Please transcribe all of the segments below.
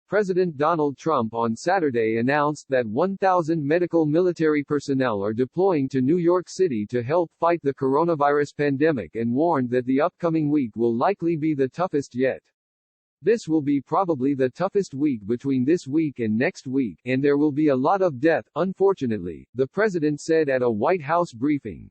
President Donald Trump on Saturday announced that 1,000 medical military personnel are deploying to New York City to help fight the coronavirus pandemic and warned that the upcoming week will likely be the toughest yet. This will be probably the toughest week between this week and next week, and there will be a lot of death, unfortunately, the president said at a White House briefing.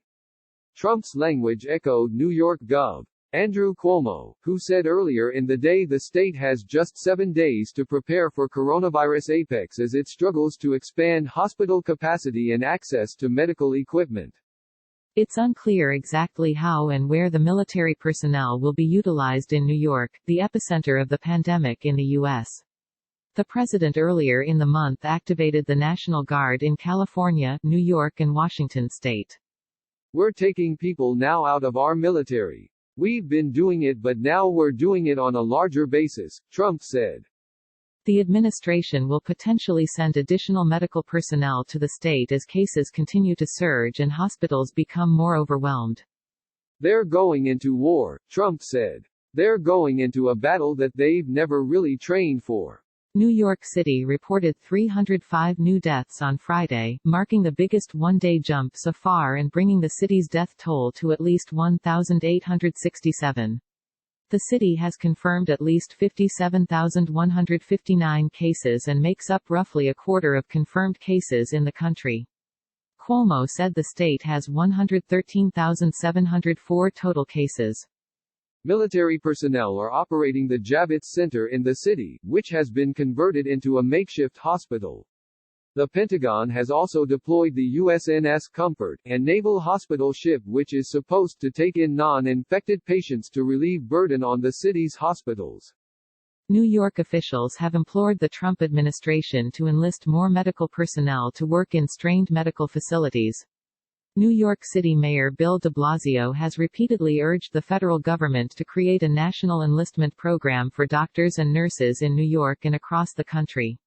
Trump's language echoed New York Gov. Andrew Cuomo, who said earlier in the day the state has just 7 days to prepare for coronavirus apex as it struggles to expand hospital capacity and access to medical equipment. It's unclear exactly how and where the military personnel will be utilized in New York, the epicenter of the pandemic in the U.S. The president earlier in the month activated the National Guard in California, New York and Washington state. We're taking people now out of our military. We've been doing it but now we're doing it on a larger basis, Trump said. The administration will potentially send additional medical personnel to the state as cases continue to surge and hospitals become more overwhelmed. They're going into war, Trump said. They're going into a battle that they've never really trained for. New York City reported 305 new deaths on Friday, marking the biggest one-day jump so far and bringing the city's death toll to at least 1,867. The city has confirmed at least 57,159 cases and makes up roughly a quarter of confirmed cases in the country. Cuomo said the state has 113,704 total cases. Military personnel are operating the Javits Center in the city, which has been converted into a makeshift hospital. The Pentagon has also deployed the USNS Comfort, a naval hospital ship which is supposed to take in non-infected patients to relieve burden on the city's hospitals. New York officials have implored the Trump administration to enlist more medical personnel to work in strained medical facilities. New York City Mayor Bill de Blasio has repeatedly urged the federal government to create a national enlistment program for doctors and nurses in New York and across the country.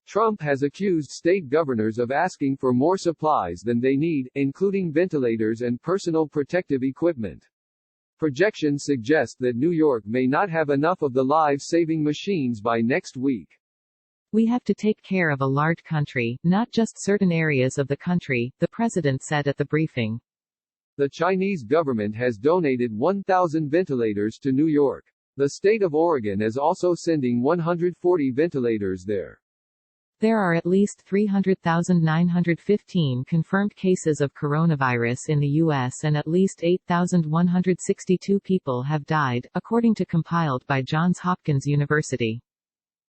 Trump has accused state governors of asking for more supplies than they need, including ventilators and personal protective equipment. Projections suggest that New York may not have enough of the life-saving machines by next week. We have to take care of a large country, not just certain areas of the country, the president said at the briefing. The Chinese government has donated 1,000 ventilators to New York. The state of Oregon is also sending 140 ventilators there. There are at least 300,915 confirmed cases of coronavirus in the U.S. and at least 8,162 people have died, according to compiled by Johns Hopkins University.